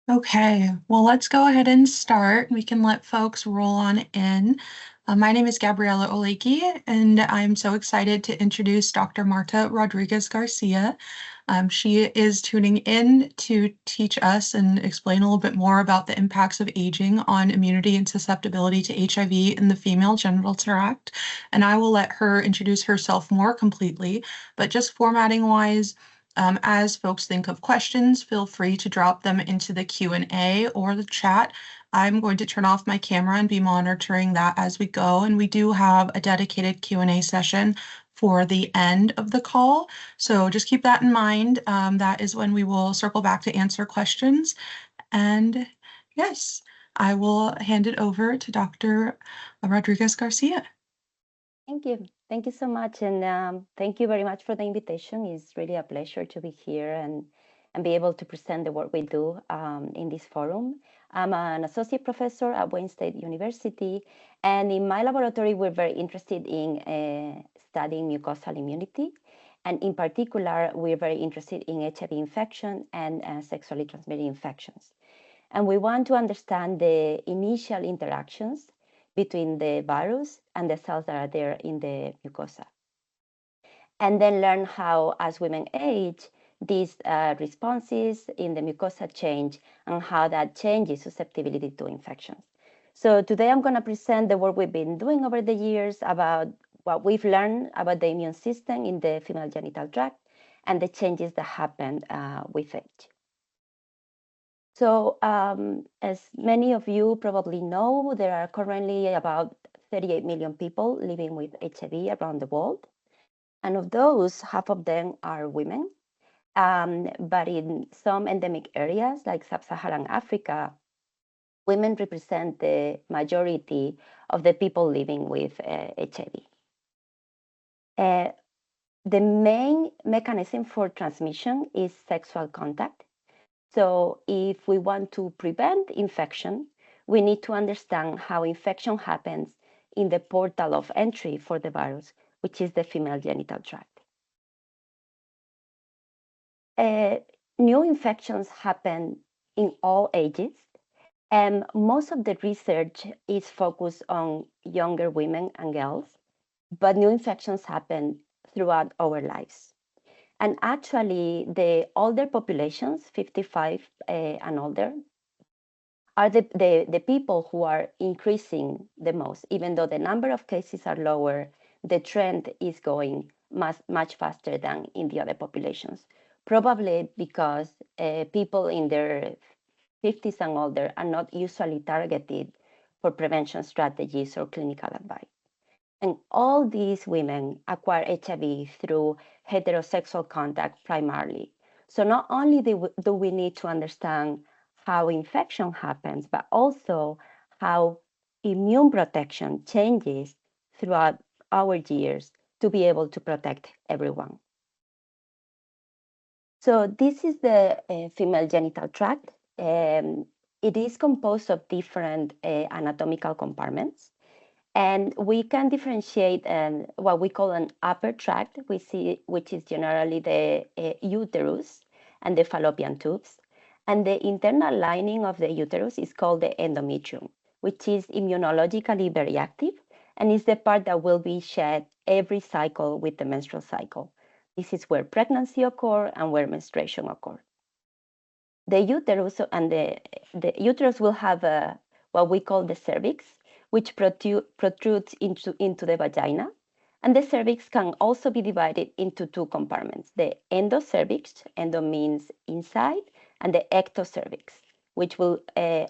Okay, well, let's go ahead and start. We can let folks roll on in. My name is Gabriella Oleki, and I'm so excited to introduce Dr. Marta Rodriguez-Garcia. She is tuning in to teach us and explain a little bit more about the impacts of aging on immunity and susceptibility to HIV in the female genital tract. And I will let her introduce herself more completely, but just formatting wise, as folks think of questions, feel free to drop them into the Q&A or the chat. I'm going to turn off my camera and be monitoring that as we go. And we do have a dedicated Q&A session for the end of the call. So just keep that in mind. That is when we will circle back to answer questions. And yes, I will hand it over to Dr. Rodriguez-Garcia. Thank you. Thank you so much. And thank you very much for the invitation. It's really a pleasure to be here and be able to present the work we do in this forum. I'm an associate professor at Wayne State University. And in my laboratory, we're very interested in studying mucosal immunity. And in particular, we're very interested in HIV infection and sexually transmitted infections. And we want to understand the initial interactions between the virus and the cells that are there in the mucosa. And then learn how, as women age, these responses in the mucosa change and how that changes susceptibility to infections. So today I'm going to present the work we've been doing over the years about what we've learned about the immune system in the female genital tract and the changes that happen with age. So as many of you probably know, there are currently about 38 million people living with HIV around the world. And of those, half of them are women. But in some endemic areas like sub-Saharan Africa, women represent the majority of the people living with HIV. The main mechanism for transmission is sexual contact. So if we want to prevent infection, we need to understand how infection happens in the portal of entry for the virus, which is the female genital tract. New infections happen in all ages, and most of the research is focused on younger women and girls, but new infections happen throughout our lives. And actually, the older populations, 55 and older, are the people who are increasing the most. Even though the number of cases are lower, the trend is going much faster than in the other populations. Probably because people in their 50s and older are not usually targeted for prevention strategies or clinical advice. And all these women acquire HIV through heterosexual contact primarily. So not only do we need to understand how infection happens, but also how immune protection changes throughout our years to be able to protect everyone. So this is the female genital tract. It is composed of different anatomical compartments. And we can differentiate what we call an upper tract, which is generally the uterus and the fallopian tubes. And the internal lining of the uterus is called the endometrium, which is immunologically very active and is the part that will be shed every cycle with the menstrual cycle. This is where pregnancy occurs and where menstruation occurs. The uterus and the uterus will have what we call the cervix, which protrudes into the vagina. And the cervix can also be divided into two compartments, the endocervix, endo means inside, and the ectocervix, which will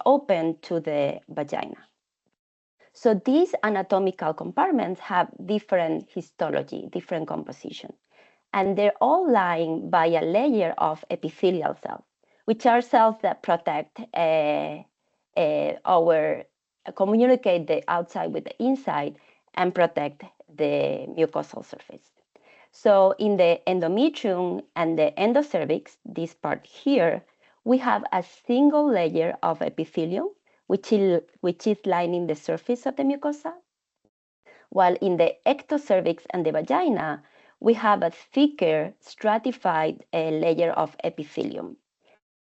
open to the vagina. So these anatomical compartments have different histology, different composition, and they're all lined by a layer of epithelial cells, which are cells that protect communicate the outside with the inside and protect the mucosal surface. So in the endometrium and the endocervix, this part here, we have a single layer of epithelium, which is lining the surface of the mucosa, while in the ectocervix and the vagina, we have a thicker stratified layer of epithelium.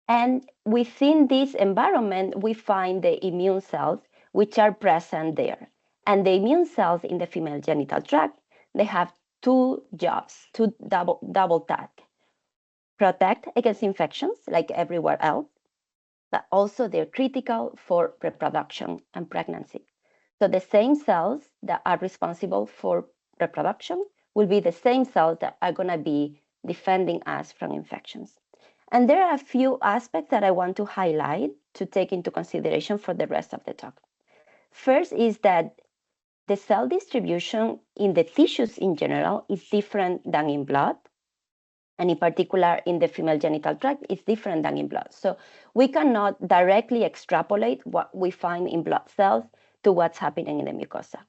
And within this environment, we find the immune cells which are present there. And the immune cells in the female genital tract, they have two jobs, two double task. Protect against infections like everywhere else, but also they're critical for reproduction and pregnancy. So the same cells that are responsible for reproduction will be the same cells that are going to be defending us from infections. And there are a few aspects that I want to highlight to take into consideration for the rest of the talk. First is that the cell distribution in the tissues in general is different than in blood. And in particular, in the female genital tract, it's different than in blood. So we cannot directly extrapolate what we find in blood cells to what's happening in the mucosa.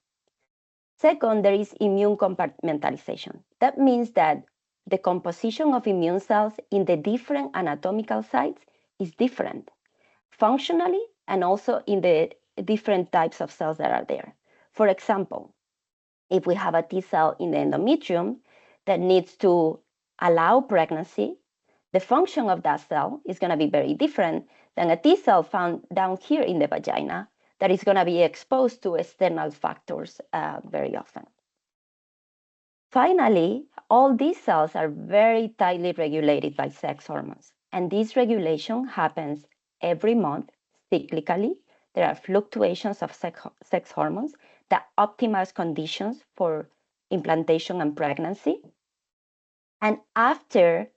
Second, there is immune compartmentalization. That means that the composition of immune cells in the different anatomical sites is different, functionally and also in the different types of cells that are there. For example, if we have a T cell in the endometrium that needs to allow pregnancy, the function of that cell is going to be very different than a T cell found down here in the vagina that is going to be exposed to external factors very often. Finally, all these cells are very tightly regulated by sex hormones, and this regulation happens every month cyclically. There are fluctuations of sex hormones that optimize conditions for implantation and pregnancy. And after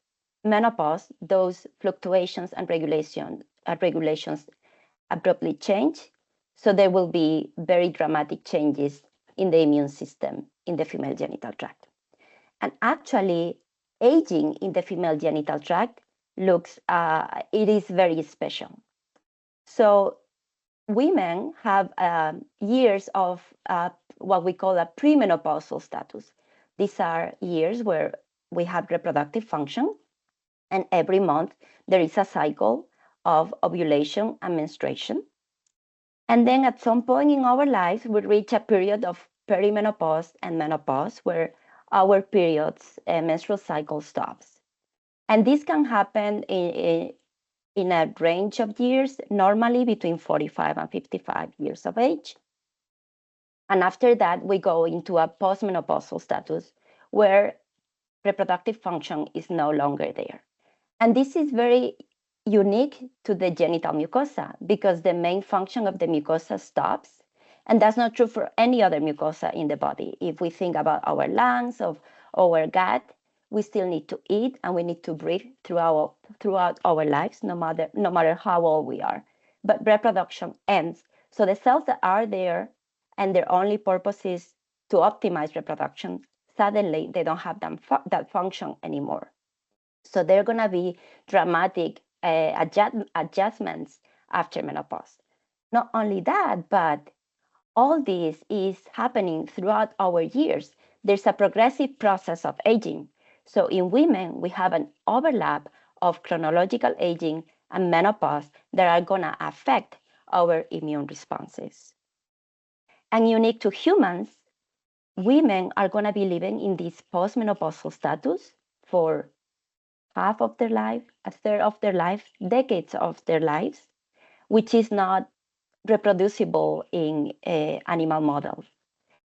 menopause, those fluctuations and regulations abruptly change. So there will be very dramatic changes in the immune system in the female genital tract. And actually, aging in the female genital tract it is very special. So women have years of what we call a premenopausal status. These are years where we have reproductive function, and every month there is a cycle of ovulation and menstruation. And then at some point in our lives, we reach a period of perimenopause and menopause where our periods and menstrual cycle stops. And this can happen in a range of years, normally between 45 and 55 years of age. And after that, we go into a postmenopausal status where reproductive function is no longer there. And this is very unique to the genital mucosa because the main function of the mucosa stops. And that's not true for any other mucosa in the body. If we think about our lungs, of our gut, we still need to eat and we need to breathe throughout our lives, no matter how old we are. But reproduction ends. So the cells that are there and their only purpose is to optimize reproduction, suddenly they don't have that function anymore. So there are going to be dramatic adjustments after menopause. Not only that, but all this is happening throughout our years. There's a progressive process of aging. So in women, we have an overlap of chronological aging and menopause that are going to affect our immune responses. And unique to humans, women are going to be living in this postmenopausal status for half of their life, a third of their life, decades of their lives, which is not reproducible in animal models.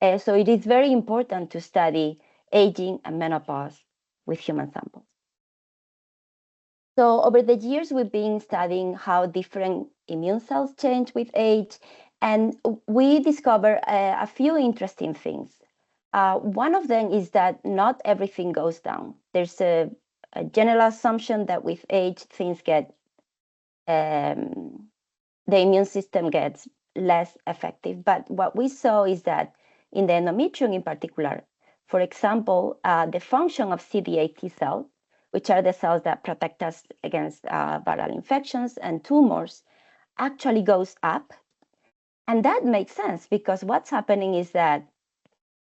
So it is very important to study aging and menopause with human samples. So over the years, we've been studying how different immune cells change with age, and we discovered a few interesting things. One of them is that not everything goes down. There's a general assumption that with age, things get, the immune system gets less effective. But what we saw is that in the endometrium in particular, for example, the function of CD8 T cells, which are the cells that protect us against viral infections and tumors, actually goes up. And that makes sense because what's happening is that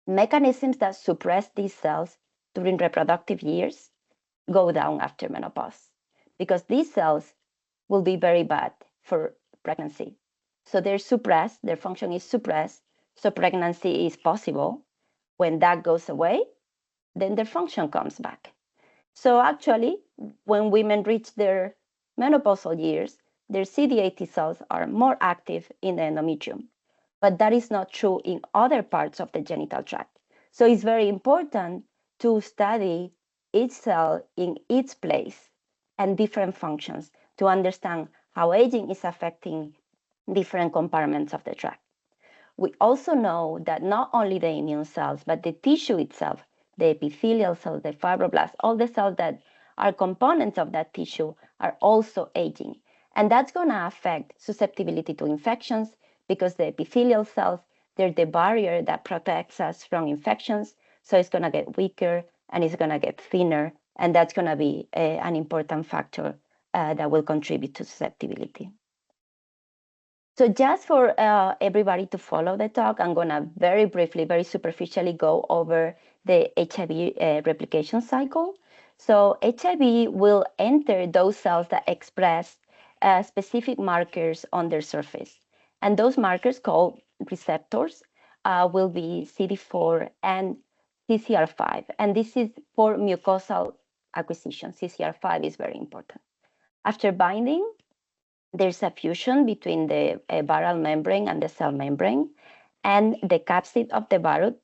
mechanisms that suppress these cells during reproductive years go down after menopause because these cells will be very bad for pregnancy. So they're suppressed, their function is suppressed, so pregnancy is possible. When that goes away, then their function comes back. So actually, when women reach their menopausal years, their CD8 T cells are more active in the endometrium. But that is not true in other parts of the genital tract. So it's very important to study each cell in its place and different functions to understand how aging is affecting different compartments of the tract. We also know that not only the immune cells, but the tissue itself, the epithelial cells, the fibroblasts, all the cells that are components of that tissue are also aging. And that's going to affect susceptibility to infections because the epithelial cells, they're the barrier that protects us from infections. So it's going to get weaker and it's going to get thinner. And that's going to be an important factor that will contribute to susceptibility. So just for everybody to follow the talk, I'm going to very briefly, very superficially go over the HIV replication cycle. So HIV will enter those cells that express specific markers on their surface. And those markers called receptors will be CD4 and CCR5. And this is for mucosal acquisition. CCR5 is very important. After binding, there's a fusion between the viral membrane and the cell membrane, and the capsid of the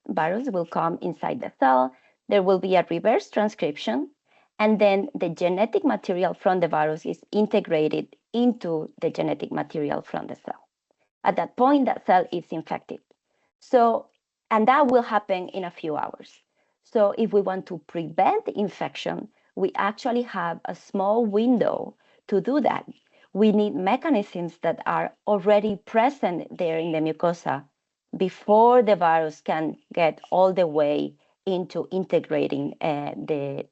virus will come inside the cell. There will be a reverse transcription, and then the genetic material from the virus is integrated into the genetic material from the cell. At that point, that cell is infected. So, and that will happen in a few hours. So if we want to prevent infection, we actually have a small window to do that. We need mechanisms that are already present there in the mucosa before the virus can get all the way into integrating the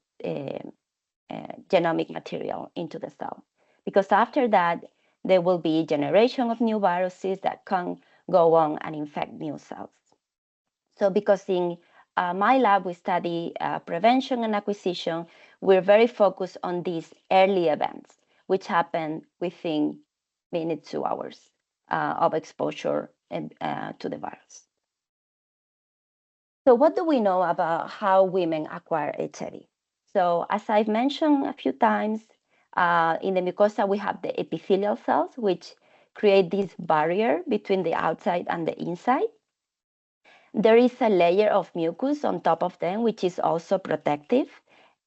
genomic material into the cell. Because after that, there will be generation of new viruses that can go on and infect new cells. So because in my lab, we study prevention and acquisition, we're very focused on these early events, which happen within minutes to hours of exposure to the virus. So what do we know about how women acquire HIV? So as I've mentioned a few times, in the mucosa, we have the epithelial cells, which create this barrier between the outside and the inside. There is a layer of mucus on top of them, which is also protective.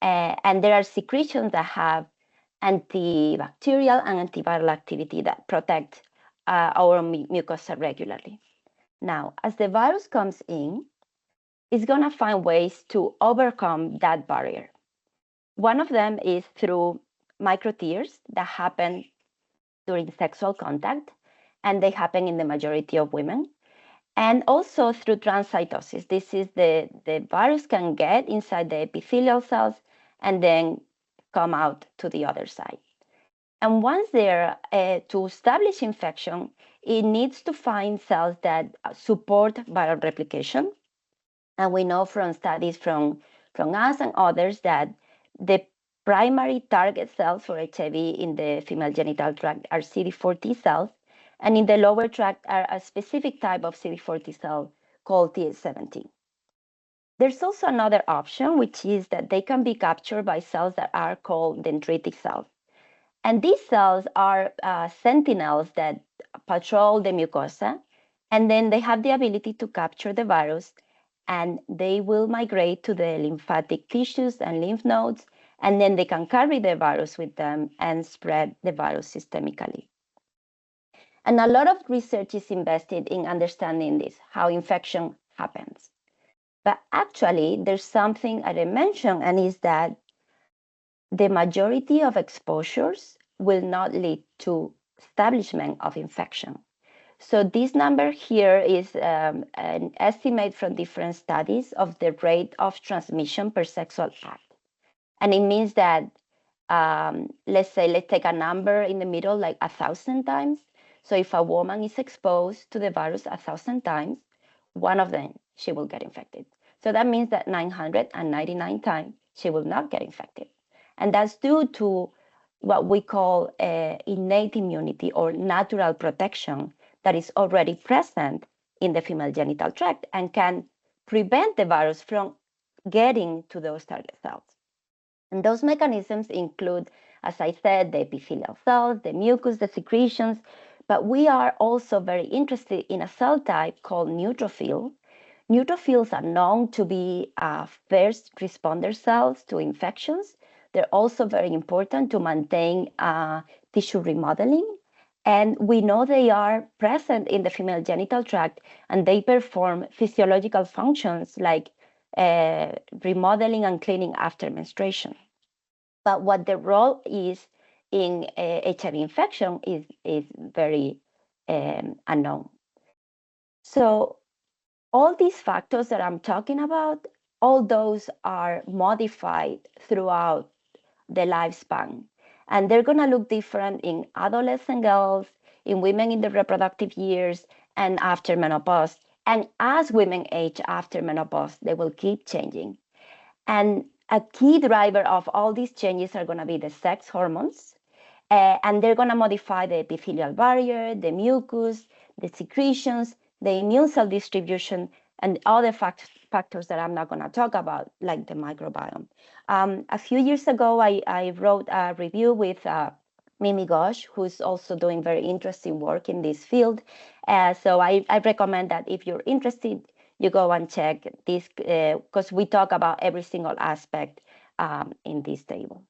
And there are secretions that have antibacterial and antiviral activity that protect our mucosa regularly. Now, as the virus comes in, it's going to find ways to overcome that barrier. One of them is through microtears that happen during sexual contact, and they happen in the majority of women. And also through transcytosis. This is the virus can get inside the epithelial cells and then come out to the other side. And once there, to establish infection, it needs to find cells that support viral replication. And we know from studies from us and others that the primary target cells for HIV in the female genital tract are CD4 T cells, and in the lower tract are a specific type of CD4 T cell called Th17. There's also another option, which is that they can be captured by cells that are called dendritic cells. And these cells are sentinels that patrol the mucosa, and then they have the ability to capture the virus, and they will migrate to the lymphatic tissues and lymph nodes, and then they can carry the virus with them and spread the virus systemically. And a lot of research is invested in understanding this, how infection happens. But actually, there's something I didn't mention, and is that the majority of exposures will not lead to establishment of infection. So this number here is an estimate from different studies of the rate of transmission per sexual act. And it means that, let's take a number in the middle, like 1,000 times. So if a woman is exposed to the virus 1,000 times, one of them, she will get infected. So that means that 999 times, she will not get infected. And that's due to what we call innate immunity or natural protection that is already present in the female genital tract and can prevent the virus from getting to those target cells. And those mechanisms include as I said, the epithelial cells, the mucus, the secretions, but we are also very interested in a cell type called neutrophil. Neutrophils are known to be first responder cells to infections. They're also very important to maintain tissue remodeling. And we know they are present in the female genital tract, and they perform physiological functions like remodeling and cleaning after menstruation. But what the role is in HIV infection is very unknown. So all these factors that I'm talking about, all those are modified throughout the lifespan. And they're going to look different in adolescent girls, in women in the reproductive years, and after menopause. And as women age after menopause, they will keep changing. And a key driver of all these changes are going to be the sex hormones. And they're going to modify the epithelial barrier, the mucus, the secretions, the immune cell distribution, and other factors that I'm not going to talk about, like the microbiome. A few years ago, I wrote a review with Mimi Ghosh, who's also doing very interesting work in this field. So I recommend that if you're interested, you go and check this, because we talk about every single aspect in this table.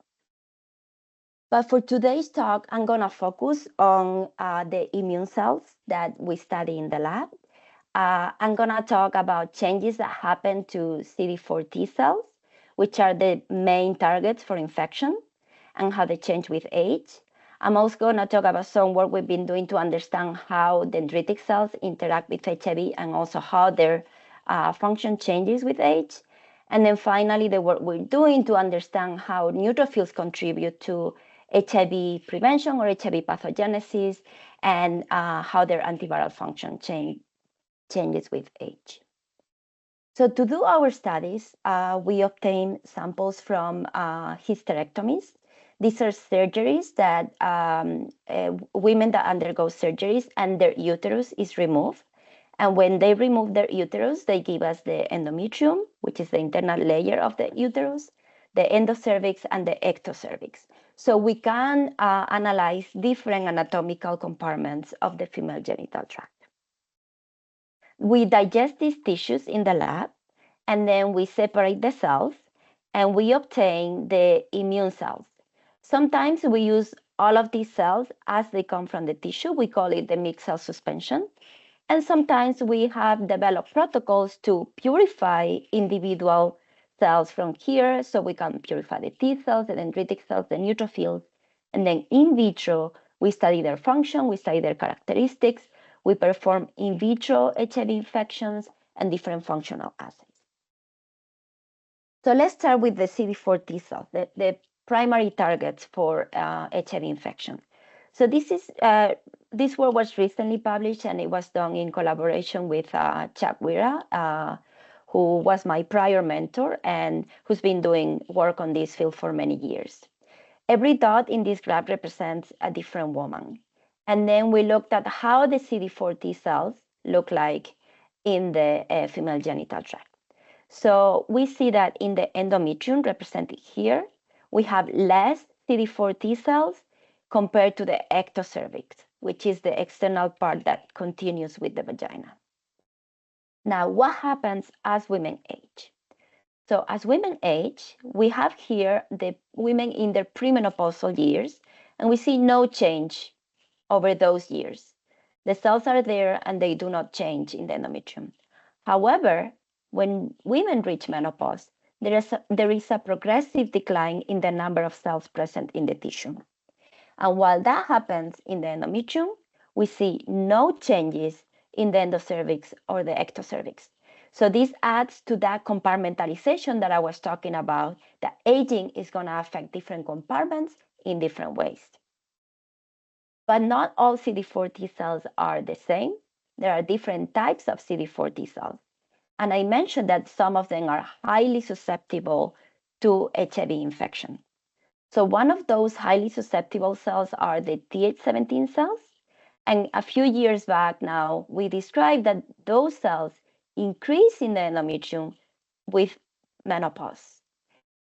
But for today's talk, I'm going to focus on the immune cells that we study in the lab. I'm going to talk about changes that happen to CD4 T cells, which are the main targets for infection, and how they change with age. I'm also going to talk about some work we've been doing to understand how dendritic cells interact with HIV and also how their function changes with age. And then finally, the work we're doing to understand how neutrophils contribute to HIV prevention or HIV pathogenesis, and how their antiviral function changes with age. So to do our studies, we obtain samples from hysterectomies. These are surgeries that women that undergo surgeries and their uterus is removed. And when they remove their uterus, they give us the endometrium, which is the internal layer of the uterus, the endocervix, and the ectocervix. So we can analyze different anatomical compartments of the female genital tract. We digest these tissues in the lab, and then we separate the cells, and we obtain the immune cells. Sometimes we use all of these cells as they come from the tissue. We call it the mixed cell suspension. And sometimes we have developed protocols to purify individual cells from here, so we can purify the T cells, the dendritic cells, the neutrophils. And then in vitro, we study their function, we study their characteristics, we perform in vitro HIV infections and different functional assays. So let's start with the CD4 T cells, the primary targets for HIV infection. So this work was recently published, and it was done in collaboration with Chuck Wira, who was my prior mentor and who's been doing work on this field for many years. Every dot in this graph represents a different woman. And then we looked at how the CD4 T cells look like in the female genital tract. So we see that in the endometrium represented here, we have less CD4 T cells compared to the ectocervix, which is the external part that continues with the vagina. Now, what happens as women age? So as women age, we have here the women in their premenopausal years, and we see no change over those years. The cells are there and they do not change in the endometrium. However, when women reach menopause, there is a progressive decline in the number of cells present in the tissue. And while that happens in the endometrium, we see no changes in the endocervix or the ectocervix. So this adds to that compartmentalization that I was talking about, that aging is going to affect different compartments in different ways. But not all CD4 T cells are the same. There are different types of CD4 T cells. And I mentioned that some of them are highly susceptible to HIV infection. So one of those highly susceptible cells are the Th17 cells. And a few years back now, we described that those cells increase in the endometrium with menopause.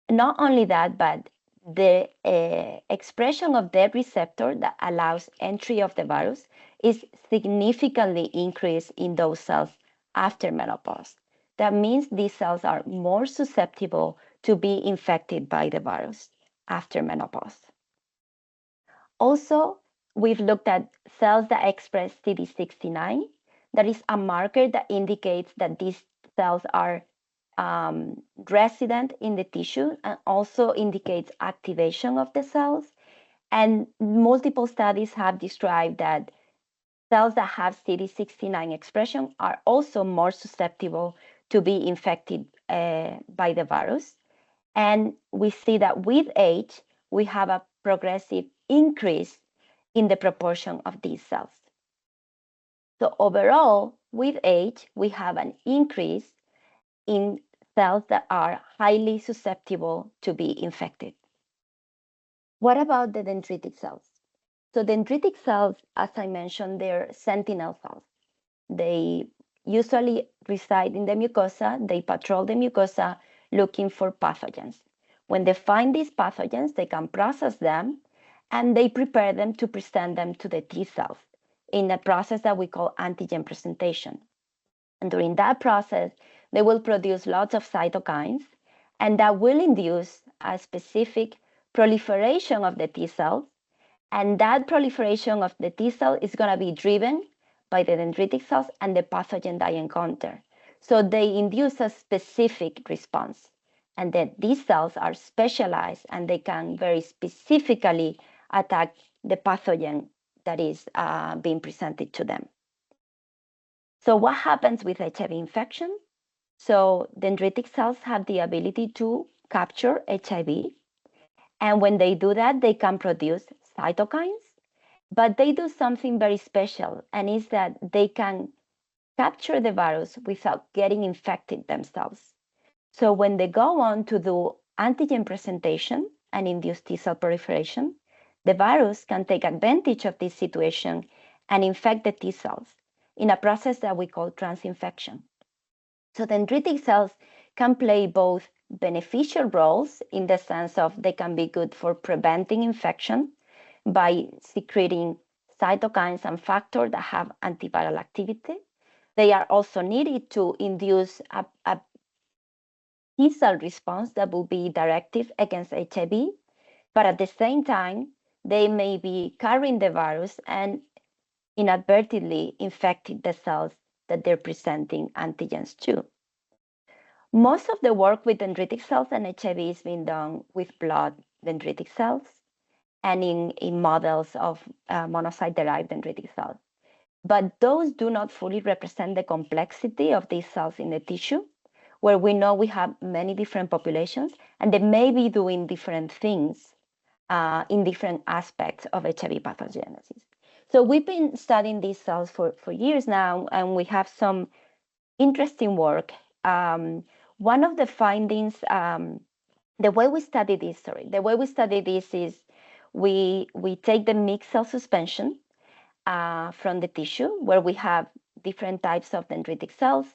Not only that, but the expression of that receptor that allows entry of the virus is significantly increased in those cells after menopause. That means these cells are more susceptible to be infected by the virus after menopause. Also, we've looked at cells that express CD69. That is a marker that indicates that these cells are resident in the tissue and also indicates activation of the cells. And multiple studies have described that cells that have CD69 expression are also more susceptible to be infected by the virus. And we see that with age, we have a progressive increase in the proportion of these cells. So overall, with age, we have an increase in cells that are highly susceptible to be infected. What about the dendritic cells? So dendritic cells, as I mentioned, they're sentinel cells. They usually reside in the mucosa. They patrol the mucosa looking for pathogens. When they find these pathogens, they can process them and they prepare them to present them to the T cells in a process that we call antigen presentation. And during that process, they will produce lots of cytokines, and that will induce a specific proliferation of the T cells. And that proliferation of the T cell is going to be driven by the dendritic cells and the pathogen they encounter. So they induce a specific response. And then these cells are specialized and they can very specifically attack the pathogen that is being presented to them. So what happens with HIV infection? So dendritic cells have the ability to capture HIV. And when they do that, they can produce cytokines, but they do something very special, and is that they can capture the virus without getting infected themselves. So when they go on to do antigen presentation and induce T cell proliferation, the virus can take advantage of this situation and infect the T cells in a process that we call transinfection. So dendritic cells can play both beneficial roles in the sense of they can be good for preventing infection by secreting cytokines and factors that have antiviral activity. They are also needed to induce a T cell response that will be directive against HIV, but at the same time, they may be carrying the virus and inadvertently infecting the cells that they're presenting antigens to. Most of the work with dendritic cells and HIV is being done with blood dendritic cells and in models of monocyte-derived dendritic cells. But those do not fully represent the complexity of these cells in the tissue, where we know we have many different populations, and they may be doing different things in different aspects of HIV pathogenesis. So we've been studying these cells for years now, and we have some interesting work. One of the findings, the way we study this is we take the mixed cell suspension from the tissue where we have different types of dendritic cells.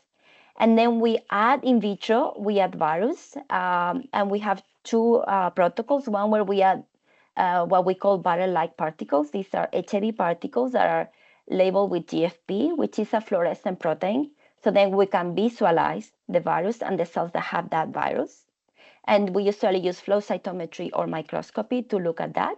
And then we add in vitro, we add virus, and we have two protocols. One where we add what we call barrel-like particles. These are HIV particles that are labeled with GFP, which is a fluorescent protein. So then we can visualize the virus and the cells that have that virus. And we usually use flow cytometry or microscopy to look at that.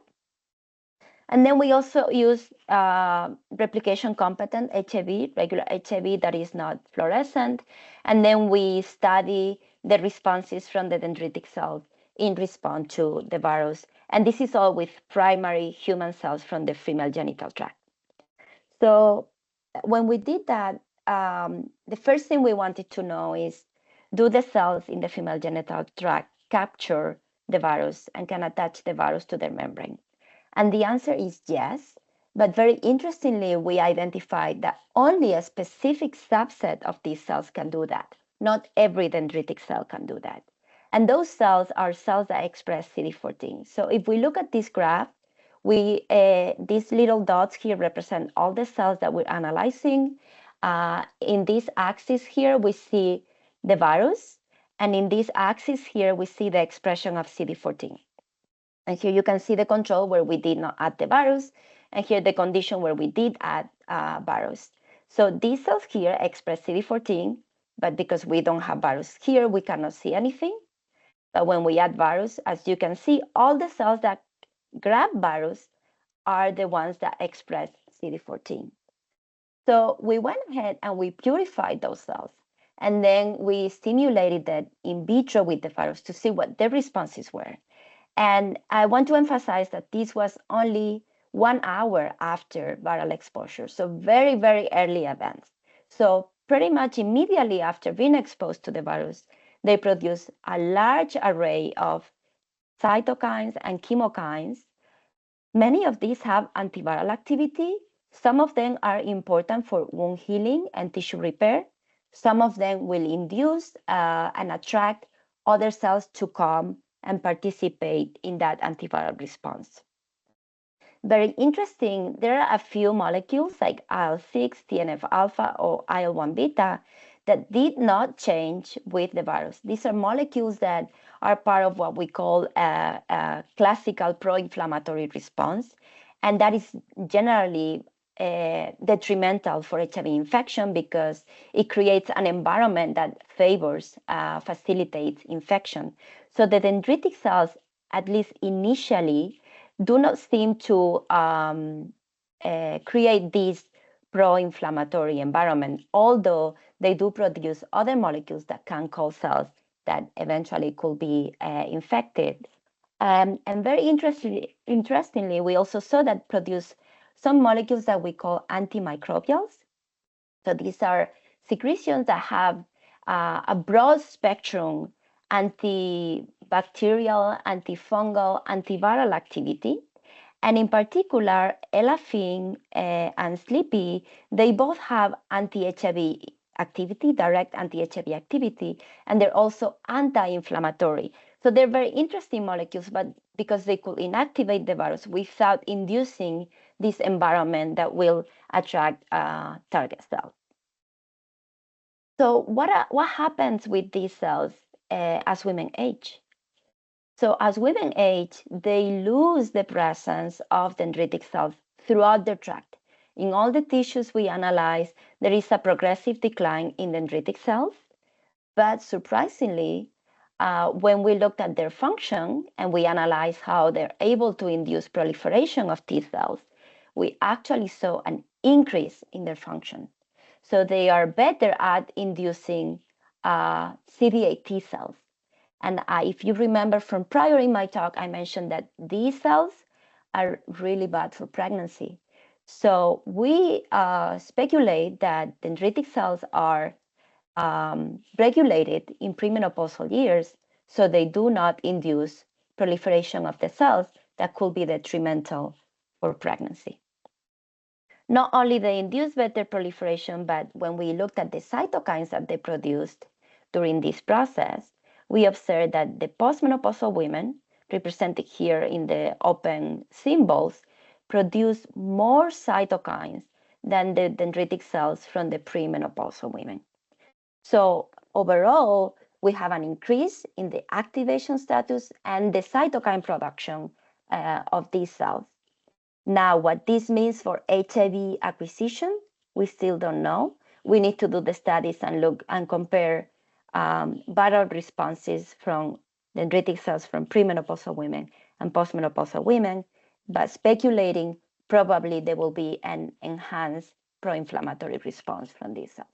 And then we also use replication competent HIV, regular HIV that is not fluorescent. And then we study the responses from the dendritic cells in response to the virus. And this is all with primary human cells from the female genital tract. So when we did that, the first thing we wanted to know is, do the cells in the female genital tract capture the virus and can attach the virus to their membrane? And the answer is yes. But very interestingly, we identified that only a specific subset of these cells can do that. Not every dendritic cell can do that. And those cells are cells that express CD14. So if we look at this graph, these little dots here represent all the cells that we're analyzing. In this axis here, we see the virus. And in this axis here, we see the expression of CD14. And here you can see the control where we did not add the virus, and here the condition where we did add virus. So these cells here express CD14, but because we don't have virus here, we cannot see anything. But when we add virus, as you can see, all the cells that grab virus are the ones that express CD14. So we went ahead and we purified those cells. And then we stimulated that in vitro with the virus to see what the responses were. And I want to emphasize that this was only 1 hour after viral exposure. So very, very early events. So pretty much immediately after being exposed to the virus, they produce a large array of cytokines and chemokines. Many of these have antiviral activity. Some of them are important for wound healing and tissue repair. Some of them will induce and attract other cells to come and participate in that antiviral response. Very interesting, there are a few molecules like IL-6, TNF-alpha, or IL-1 beta that did not change with the virus. These are molecules that are part of what we call a classical pro-inflammatory response, and that is generally detrimental for HIV infection because it creates an environment that favors, facilitates infection. So the dendritic cells, at least initially, do not seem to create this pro-inflammatory environment, although they do produce other molecules that can cause cells that eventually could be infected. And very interestingly, we also saw that produce some molecules that we call antimicrobials. So these are secretions that have a broad spectrum antibacterial, antifungal, antiviral activity. And in particular, Elafine and Sleepy, they both have anti-HIV activity, direct anti-HIV activity, and they're also anti-inflammatory. So they're very interesting molecules, but because they could inactivate the virus without inducing this environment that will attract target cells. So what happens with these cells as women age? So as women age, they lose the presence of dendritic cells throughout their tract. In all the tissues we analyze, there is a progressive decline in dendritic cells, but surprisingly, when we looked at their function and we analyzed how they're able to induce proliferation of T cells, we actually saw an increase in their function. So they are better at inducing CD8 T cells. And if you remember from prior in my talk, I mentioned that these cells are really bad for pregnancy. So we speculate that dendritic cells are regulated in premenopausal years, so they do not induce proliferation of the cells that could be detrimental for pregnancy. Not only they induce better proliferation, but when we looked at the cytokines that they produced during this process, we observed that the postmenopausal women, represented here in the open symbols, produce more cytokines than the dendritic cells from the premenopausal women. So overall, we have an increase in the activation status and the cytokine production of these cells. Now, what this means for HIV acquisition, we still don't know. We need to do the studies and look and compare viral responses from dendritic cells from premenopausal women and postmenopausal women, but speculating probably there will be an enhanced pro-inflammatory response from these cells.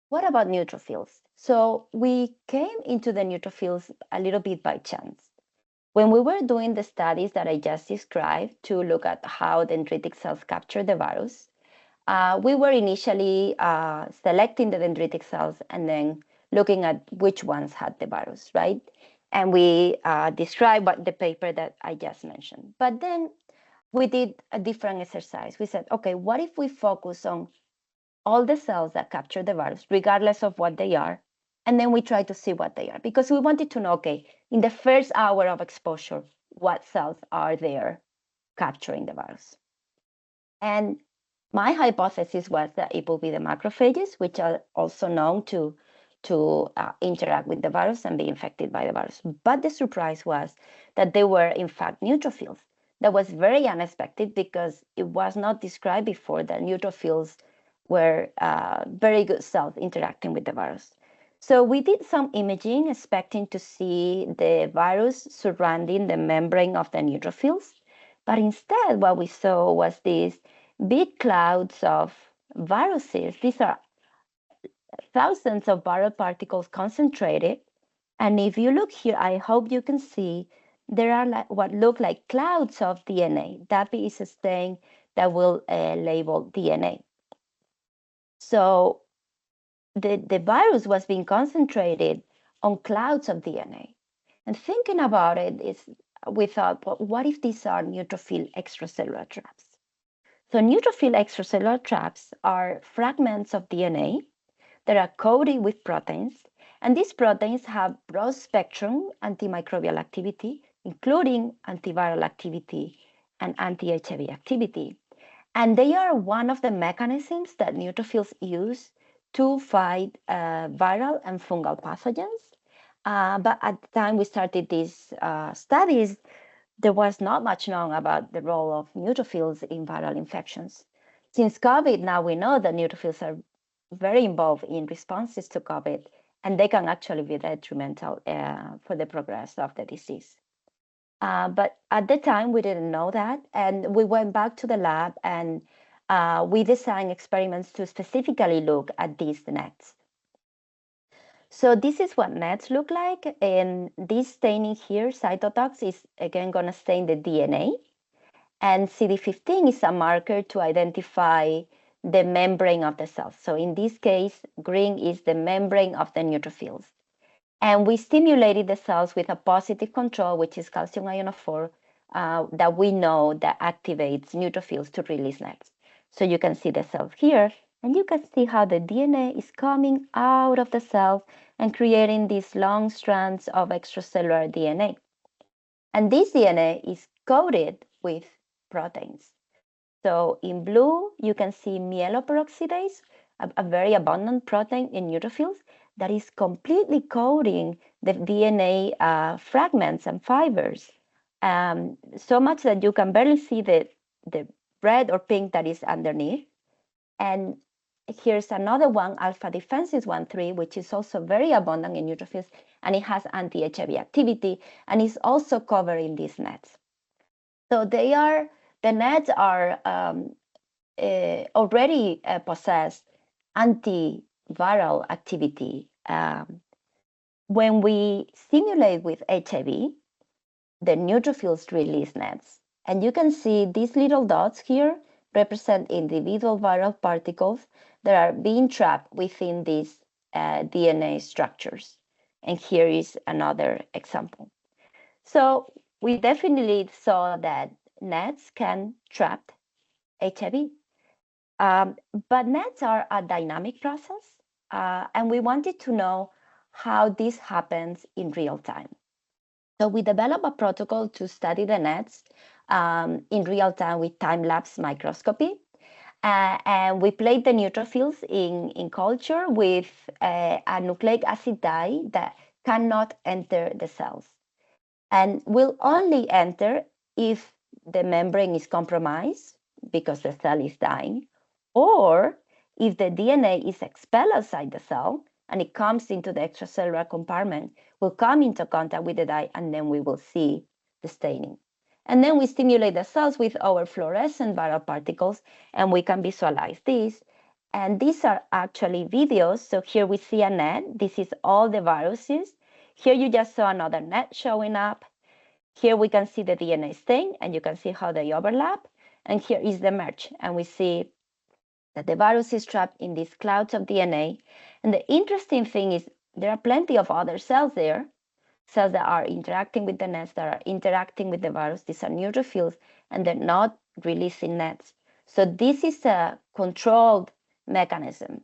What about neutrophils? So we came into the neutrophils a little bit by chance. When we were doing the studies that I just described to look at how dendritic cells capture the virus, we were initially selecting the dendritic cells and then looking at which ones had the virus, right? And we described the paper that I just mentioned. But then we did a different exercise. We said, okay, what if we focus on all the cells that capture the virus, regardless of what they are, and then we try to see what they are, because we wanted to know, okay, in the first hour of exposure, what cells are there capturing the virus? And my hypothesis was that it will be the macrophages, which are also known to to interact with the virus and be infected by the virus. But the surprise was that they were, in fact, neutrophils. That was very unexpected because it was not described before that neutrophils were very good cells interacting with the virus. So we did some imaging expecting to see the virus surrounding the membrane of the neutrophils. But instead, what we saw was these big clouds of viruses. These are thousands of viral particles concentrated. And if you look here, I hope you can see there are what look like clouds of DNA. That is a stain that will label DNA. So the virus was being concentrated on clouds of DNA. And thinking about it, we thought, well, what if these are neutrophil extracellular traps? So neutrophil extracellular traps are fragments of DNA that are coated with proteins, and these proteins have broad spectrum antimicrobial activity, including antiviral activity and anti-HIV activity. And they are one of the mechanisms that neutrophils use to fight viral and fungal pathogens. But at the time we started these studies, there was not much known about the role of neutrophils in viral infections. Since COVID, now we know that neutrophils are very involved in responses to COVID, and they can actually be detrimental for the progress of the disease. But at the time, we didn't know that, and we went back to the lab and we designed experiments to specifically look at these nets. So this is what nets look like, and this staining here, cytotox, is again going to stain the DNA, and CD15 is a marker to identify the membrane of the cells. So in this case, green is the membrane of the neutrophils. And we stimulated the cells with a positive control, which is calcium ionophore, that we know that activates neutrophils to release nets. So you can see the cells here, and you can see how the DNA is coming out of the cells and creating these long strands of extracellular DNA. And this DNA is coated with proteins. So in blue, you can see mieloperoxidase, a very abundant protein in neutrophils that is completely coating the DNA fragments and fibers, so much that you can barely see the red or pink that is underneath. And here's another one, alpha defenses 1,3, which is also very abundant in neutrophils, and it has anti-HIV activity, and is also covering these nets. So the nets are already possess antiviral activity. When we stimulate with HIV, the neutrophils release nets. And you can see these little dots here represent individual viral particles that are being trapped within these DNA structures. And here is another example. So we definitely saw that nets can trap HIV. But nets are a dynamic process, and we wanted to know how this happens in real time. So we developed a protocol to study the nets in real time with time-lapse microscopy. And we plate the neutrophils in culture with a nucleic acid dye that cannot enter the cells, and will only enter if the membrane is compromised because the cell is dying, or if the DNA is expelled outside the cell and it comes into the extracellular compartment, will come into contact with the dye, and then we will see the staining. And then we stimulate the cells with our fluorescent viral particles, and we can visualize this. And these are actually videos. So here we see a net. This is all the viruses. Here you just saw another net showing up. Here we can see the DNA stain, and you can see how they overlap. And here is the merge, and we see that the virus is trapped in these clouds of DNA. And the interesting thing is there are plenty of other cells there, cells that are interacting with the nets, that are interacting with the virus. These are neutrophils, and they're not releasing nets. So this is a controlled mechanism.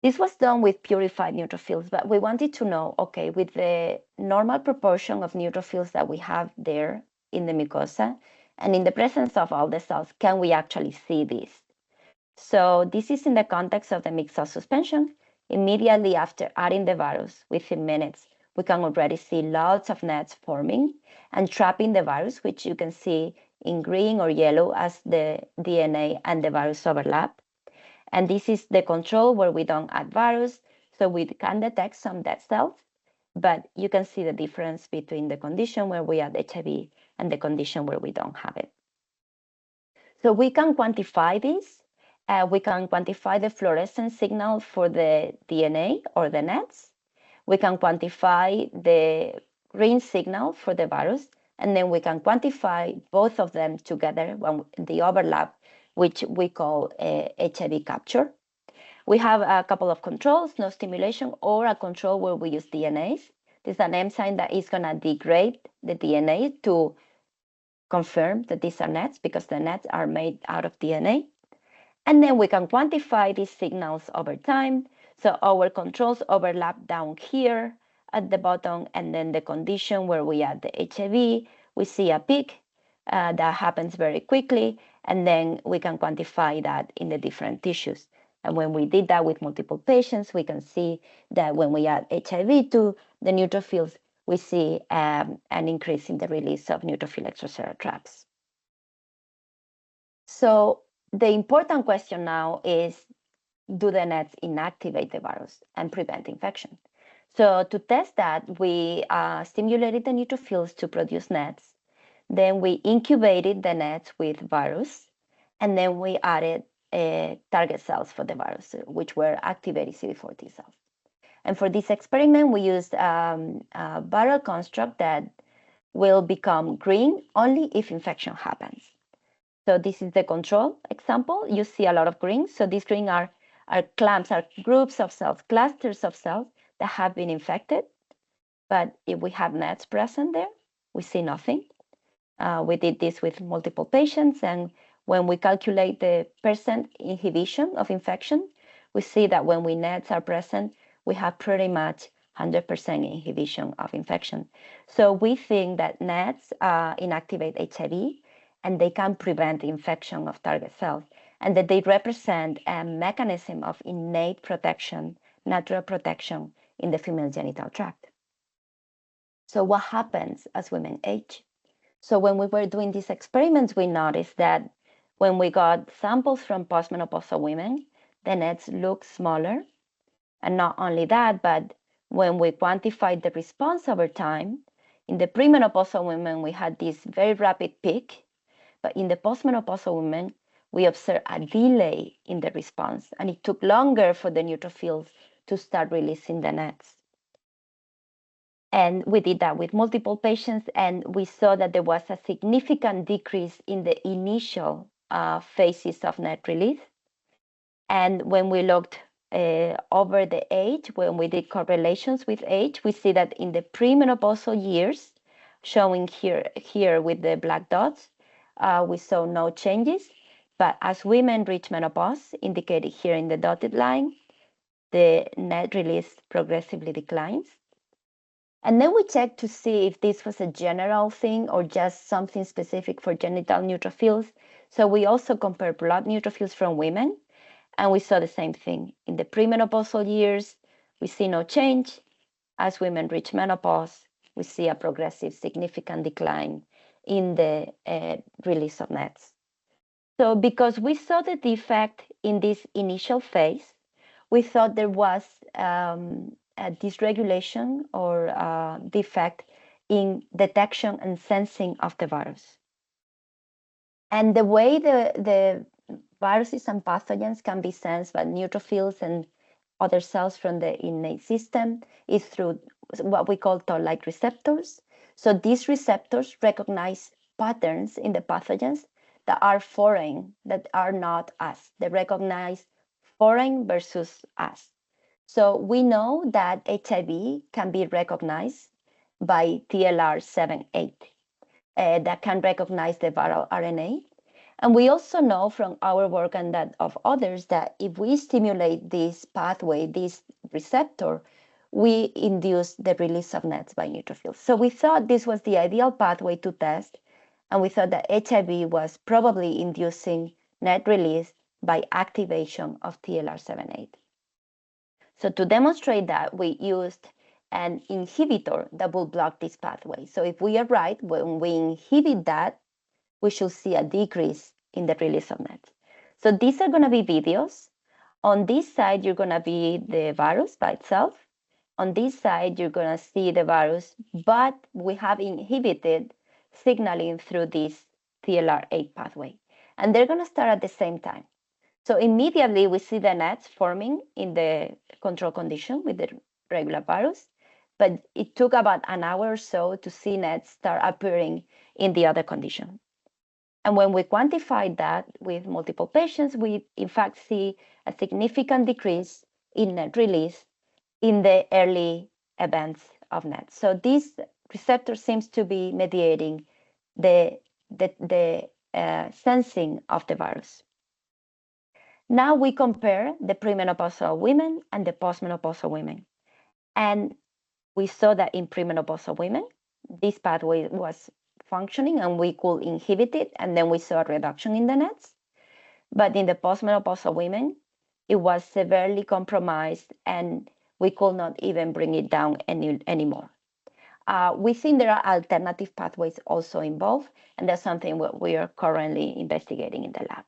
This was done with purified neutrophils, but we wanted to know, okay, with the normal proportion of neutrophils that we have there in the mucosa, and in the presence of all the cells, can we actually see this? So this is in the context of the mixed cell suspension. immediately after adding the virus, within minutes, we can already see lots of nets forming and trapping the virus, which you can see in green or yellow as the DNA and the virus overlap. And this is the control where we don't add virus, so we can detect some dead cells, but you can see the difference between the condition where we add HIV and the condition where we don't have it. So we can quantify this. We can quantify the fluorescence signal for the DNA or the nets. We can quantify the green signal for the virus, and then we can quantify both of them together when the overlap, which we call HIV capture. We have a couple of controls, no stimulation, or a control where we use DNAs. This is an enzyme that is going to degrade the DNA to confirm that these are nets, because the nets are made out of DNA. And then we can quantify these signals over time. So our controls overlap down here at the bottom, and then the condition where we add the HIV, we see a peak that happens very quickly, and then we can quantify that in the different tissues. And when we did that with multiple patients, we can see that when we add HIV to the neutrophils, we see an increase in the release of neutrophil extracellular traps. So the important question now is, do the nets inactivate the virus and prevent infection? So to test that, we stimulated the neutrophils to produce nets. Then we incubated the nets with virus, and then we added target cells for the virus, which were activated CD4 T cells. And for this experiment, we used a viral construct that will become green only if infection happens. So this is the control example. You see a lot of green. So these green are clumps, are groups of cells, clusters of cells that have been infected. But if we have nets present there, we see nothing. We did this with multiple patients, and when we calculate the percent inhibition of infection, we see that when nets are present, we have pretty much 100% inhibition of infection. So we think that nets inactivate HIV, and they can prevent infection of target cells, and that they represent a mechanism of innate protection, natural protection in the female genital tract. So what happens as women age? So when we were doing these experiments, we noticed that when we got samples from postmenopausal women, the nets look smaller. And not only that, but when we quantified the response over time, in the premenopausal women, we had this very rapid peak. But in the postmenopausal women, we observed a delay in the response, and it took longer for the neutrophils to start releasing the nets. And we did that with multiple patients, and we saw that there was a significant decrease in the initial phases of net release. And when we looked over the age, when we did correlations with age, we see that in the premenopausal years, showing here with the black dots, we saw no changes. But as women reach menopause, indicated here in the dotted line, the net release progressively declines. And then we checked to see if this was a general thing or just something specific for genital neutrophils. So we also compared blood neutrophils from women, and we saw the same thing. In the premenopausal years, we see no change. As women reach menopause, we see a progressive significant decline in the release of nets. So because we saw the defect in this initial phase, we thought there was a dysregulation or defect in detection and sensing of the virus. And the way the viruses and pathogens can be sensed by neutrophils and other cells from the innate system is through what we call toll-like receptors. So these receptors recognize patterns in the pathogens that are foreign, that are not us. They recognize foreign versus us. So we know that HIV can be recognized by TLR7/8 that can recognize the viral RNA. And we also know from our work and that of others that if we stimulate this pathway, this receptor, we induce the release of nets by neutrophils. So we thought this was the ideal pathway to test, and we thought that HIV was probably inducing net release by activation of TLR7/8. So to demonstrate that, we used an inhibitor that will block this pathway. So if we are right, when we inhibit that, we should see a decrease in the release of NETs. So these are going to be videos. On this side, you're going to be the virus by itself. On this side, you're going to see the virus, but we have inhibited signaling through this TLR8 pathway. And they're going to start at the same time. So immediately we see the nets forming in the control condition with the regular virus, but it took about an hour or so to see nets start appearing in the other condition. And when we quantified that with multiple patients, we in fact see a significant decrease in net release in the early events of NET. So this receptor seems to be mediating the sensing of the virus. Now we compare the premenopausal women and the postmenopausal women. And we saw that in premenopausal women, this pathway was functioning and we could inhibit it, and then we saw a reduction in the nets. But in the postmenopausal women, it was severely compromised and we could not even bring it down anymore. We think there are alternative pathways also involved, and that's something we are currently investigating in the lab.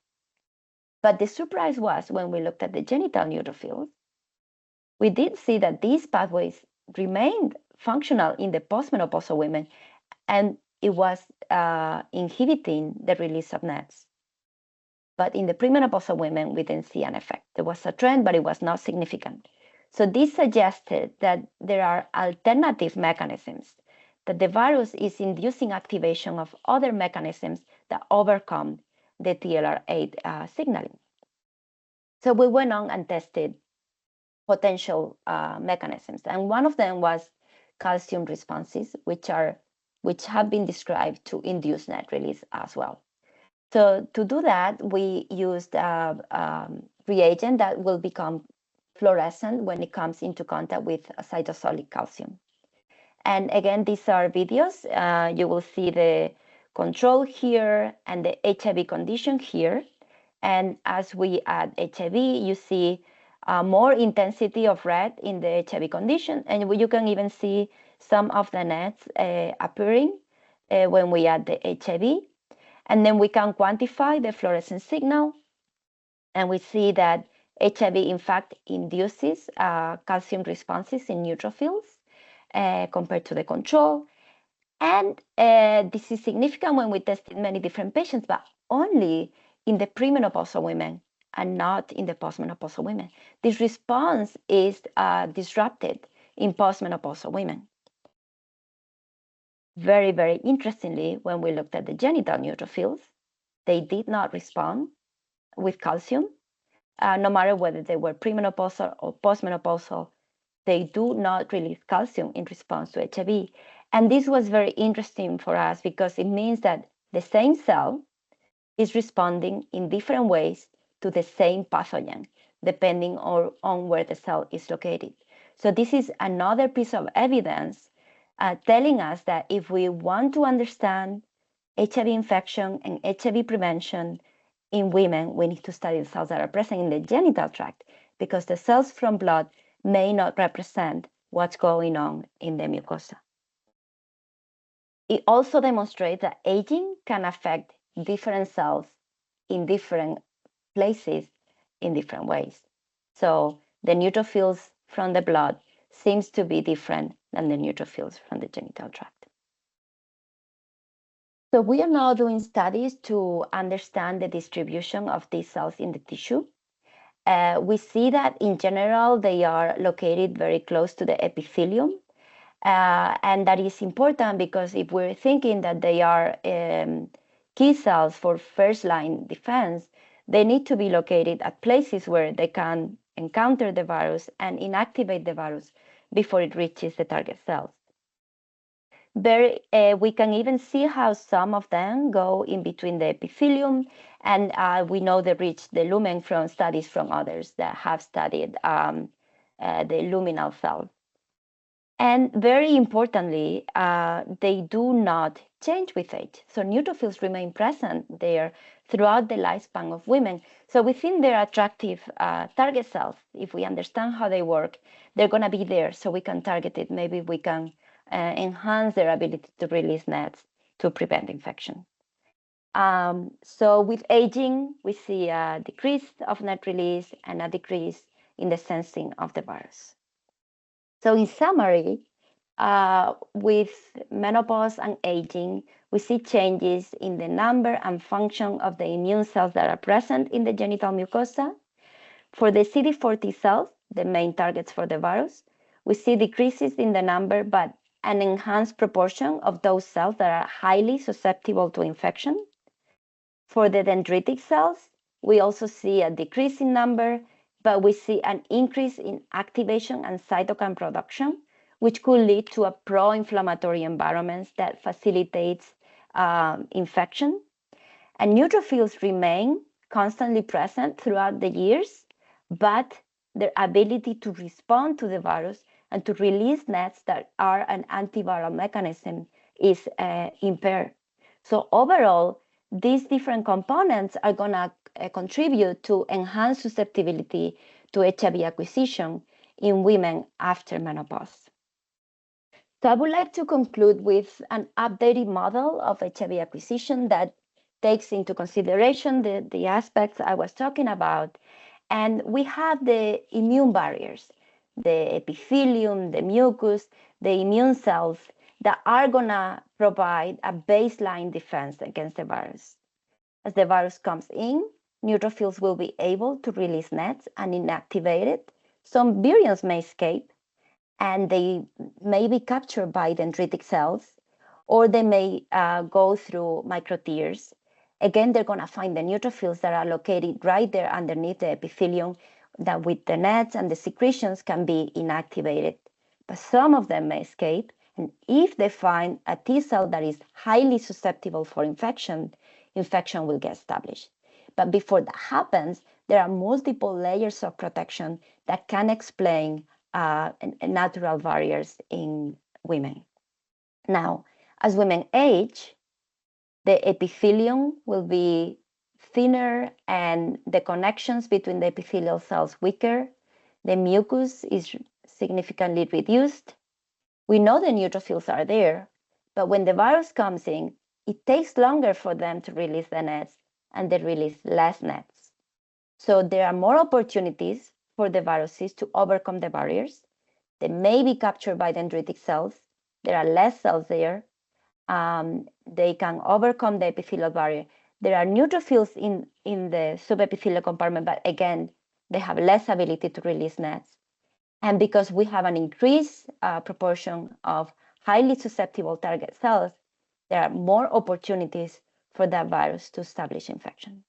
But the surprise was when we looked at the genital neutrophils, we did see that these pathways remained functional in the postmenopausal women, and it was inhibiting the release of NETs. But in the premenopausal women, we didn't see an effect. There was a trend, but it was not significant. So this suggested that there are alternative mechanisms, that the virus is inducing activation of other mechanisms that overcome the TLR8 signaling. So we went on and tested potential mechanisms, and one of them was calcium responses, which have been described to induce net release as well. So to do that, we used a reagent that will become fluorescent when it comes into contact with cytosolic calcium. And again, these are videos. You will see the control here and the HIV condition here. And as we add HIV, you see more intensity of red in the HIV condition. And you can even see some of the nets appearing when we add the HIV. And then we can quantify the fluorescent signal. And we see that HIV, in fact, induces calcium responses in neutrophils compared to the control. And this is significant when we tested many different patients, but only in the premenopausal women and not in the postmenopausal women. This response is disrupted in postmenopausal women. Very, very interestingly, when we looked at the genital neutrophils, they did not respond with calcium, no matter whether they were premenopausal or postmenopausal. They do not release calcium in response to HIV. And this was very interesting for us because it means that the same cell is responding in different ways to the same pathogen, depending on where the cell is located. So this is another piece of evidence telling us that if we want to understand HIV infection and HIV prevention in women, we need to study the cells that are present in the genital tract, because the cells from blood may not represent what's going on in the mucosa. It also demonstrates that aging can affect different cells in different places in different ways. So the neutrophils from the blood seems to be different than the neutrophils from the genital tract. So we are now doing studies to understand the distribution of these cells in the tissue. We see that in general, they are located very close to the epithelium. And that is important because if we're thinking that they are key cells for first-line defense, they need to be located at places where they can encounter the virus and inactivate the virus before it reaches the target cells. We can even see how some of them go in between the epithelium, and we know they reach the lumen from studies from others that have studied the luminal cell. And very importantly, they do not change with age. So neutrophils remain present there throughout the lifespan of women. So we think they're attractive target cells. If we understand how they work, they're going to be there, so we can target it. Maybe we can enhance their ability to release nets to prevent infection. So with aging, we see a decrease of net release and a decrease in the sensing of the virus. So in summary, with menopause and aging, we see changes in the number and function of the immune cells that are present in the genital mucosa. For the CD4 cells, the main targets for the virus, we see decreases in the number, but an enhanced proportion of those cells that are highly susceptible to infection. For the dendritic cells, we also see a decrease in number, but we see an increase in activation and cytokine production, which could lead to a pro-inflammatory environment that facilitates infection. And neutrophils remain constantly present throughout the years, but their ability to respond to the virus and to release nets that are an antiviral mechanism is impaired. So overall, these different components are going to contribute to enhance susceptibility to HIV acquisition in women after menopause. So I would like to conclude with an updated model of HIV acquisition that takes into consideration the aspects I was talking about. And we have the immune barriers, the epithelium, the mucus, the immune cells that are going to provide a baseline defense against the virus. As the virus comes in, neutrophils will be able to release nets and inactivate it. Some virions may escape, and they may be captured by dendritic cells, or they may go through microtears. Again, they're going to find the neutrophils that are located right there underneath the epithelium that with the nets and the secretions can be inactivated. But some of them may escape, and if they find a T cell that is highly susceptible for infection, infection will get established. But before that happens, there are multiple layers of protection that can explain natural barriers in women. Now, as women age, the epithelium will be thinner and the connections between the epithelial cells weaker. The mucus is significantly reduced. We know the neutrophils are there, but when the virus comes in, it takes longer for them to release the nets, and they release less nets. So there are more opportunities for the viruses to overcome the barriers. They may be captured by dendritic cells. There are less cells there. They can overcome the epithelial barrier. There are neutrophils in the subepithelial compartment, but again, they have less ability to release nets. And because we have an increased proportion of highly susceptible target cells, there are more opportunities for that virus to establish infection.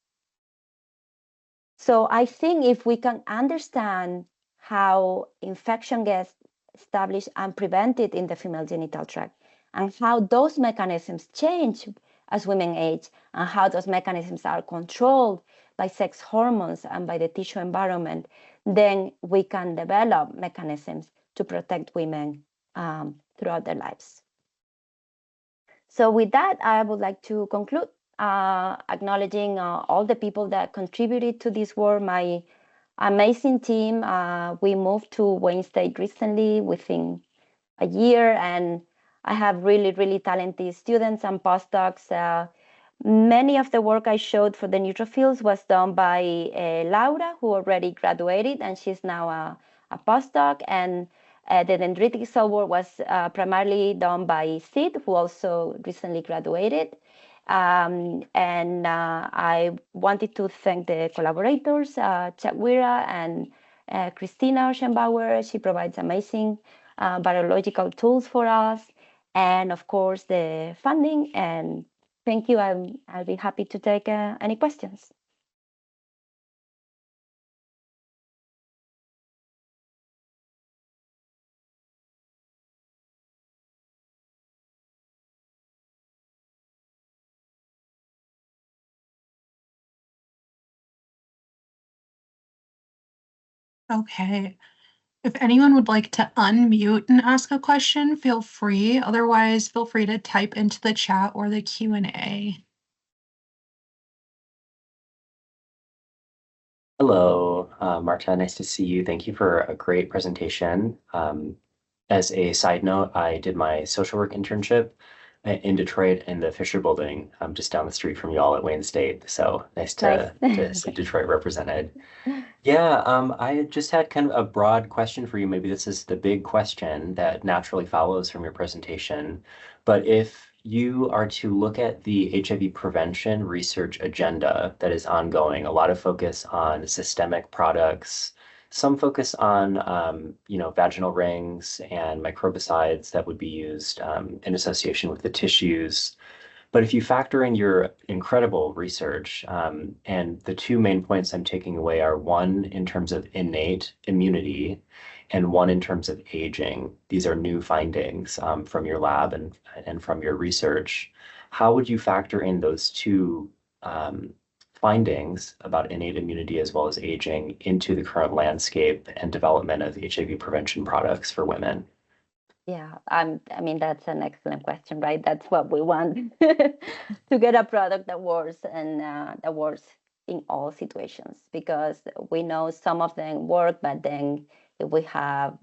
So I think if we can understand how infection gets established and prevented in the female genital tract, and how those mechanisms change as women age, and how those mechanisms are controlled by sex hormones and by the tissue environment, then we can develop mechanisms to protect women throughout their lives. So with that, I would like to conclude acknowledging all the people that contributed to this work. My amazing team. We moved to Wayne State recently within a year, and I have really, really talented students and postdocs. Many of the work I showed for the neutrophils was done by Laura, who already graduated, and she's now a postdoc. And the dendritic cell work was primarily done by Sid, who also recently graduated. And I wanted to thank the collaborators, Chakwira and Christina Oschenbauer. She provides amazing biological tools for us. And of course, the funding. And thank you. I'll be happy to take any questions. Okay. If anyone would like to unmute and ask a question, feel free. Otherwise, feel free to type into the chat or the Q&A. Hello, Marta. Nice to see you. Thank you for a great presentation. As a side note, I did my social work internship in Detroit in the Fisher Building, just down the street from y'all at Wayne State. So nice Nice. to see Detroit represented. Yeah, I just had kind of a broad question for you. Maybe this is the big question that naturally follows from your presentation. But if you are to look at the HIV prevention research agenda that is ongoing, a lot of focus on systemic products, some focus on, vaginal rings and microbicides that would be used in association with the tissues. But if you factor in your incredible research, and the two main points I'm taking away are one in terms of innate immunity and one in terms of aging. These are new findings from your lab and from your research. How would you factor in those two findings about innate immunity as well as aging into the current landscape and development of HIV prevention products for women? Yeah, I mean, that's an excellent question, right? That's what we want to get a product that works and that works in all situations, because we know some of them work, but then if we have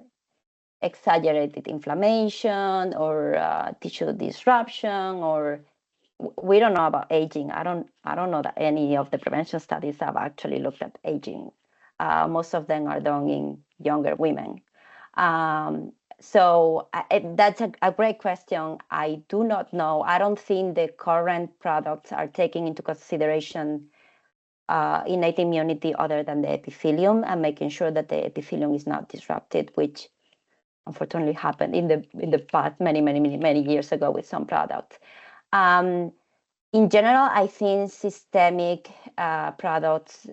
exaggerated inflammation or tissue disruption, or we don't know about aging. I don't know that any of the prevention studies have actually looked at aging. Most of them are done in younger women. So that's a great question. I do not know. I don't think the current products are taking into consideration innate immunity other than the epithelium and making sure that the epithelium is not disrupted, which unfortunately happened in the past many years ago with some products. In general, I think systemic products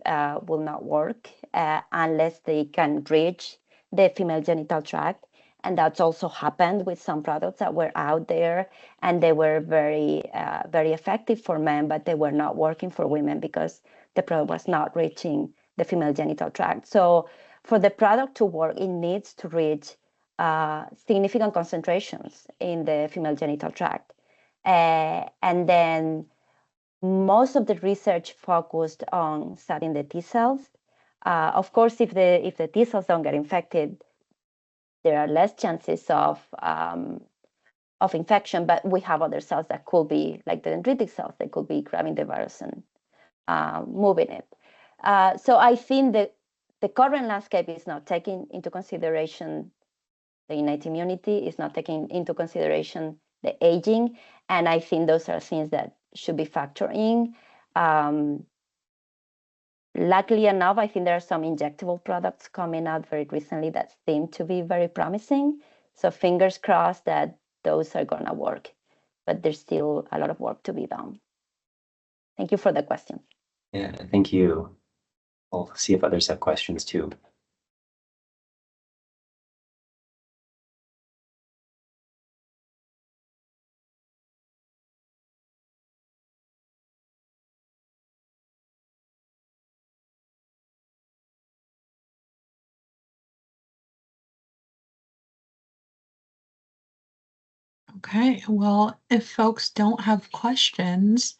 will not work unless they can reach the female genital tract. And that's also happened with some products that were out there, and they were very effective for men, but they were not working for women because the product was not reaching the female genital tract. So for the product to work, it needs to reach significant concentrations in the female genital tract. And then most of the research focused on studying the T cells. Of course, if the T cells don't get infected, there are less chances of infection, but we have other cells that could be, like the dendritic cells, that could be grabbing the virus and moving it. So I think that the current landscape is not taking into consideration the innate immunity, is not taking into consideration the aging, and I think those are things that should be factored in. Luckily enough, I think there are some injectable products coming out very recently that seem to be very promising. So fingers crossed that those are going to work, but there's still a lot of work to be done. Thank you for the question. Yeah, thank you. We'll see if others have questions too. Okay, well, if folks don't have questions,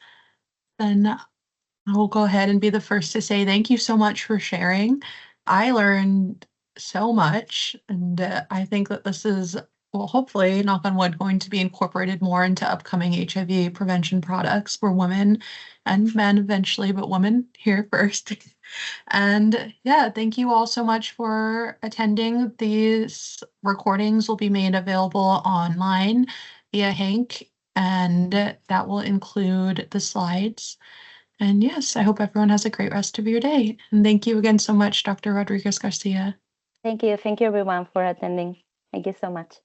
then I will go ahead and be the first to say thank you so much for sharing. I learned so much, and I think that this is, well, hopefully, knock on wood, going to be incorporated more into upcoming HIV prevention products for women and men eventually, but women here first. And yeah, thank you all so much for attending. These recordings will be made available online via Hank, and that will include the slides. And yes, I hope everyone has a great rest of your day. And thank you again so much, Dr. Rodriguez-Garcia. Thank you. Thank you, everyone, for attending. Thank you so much.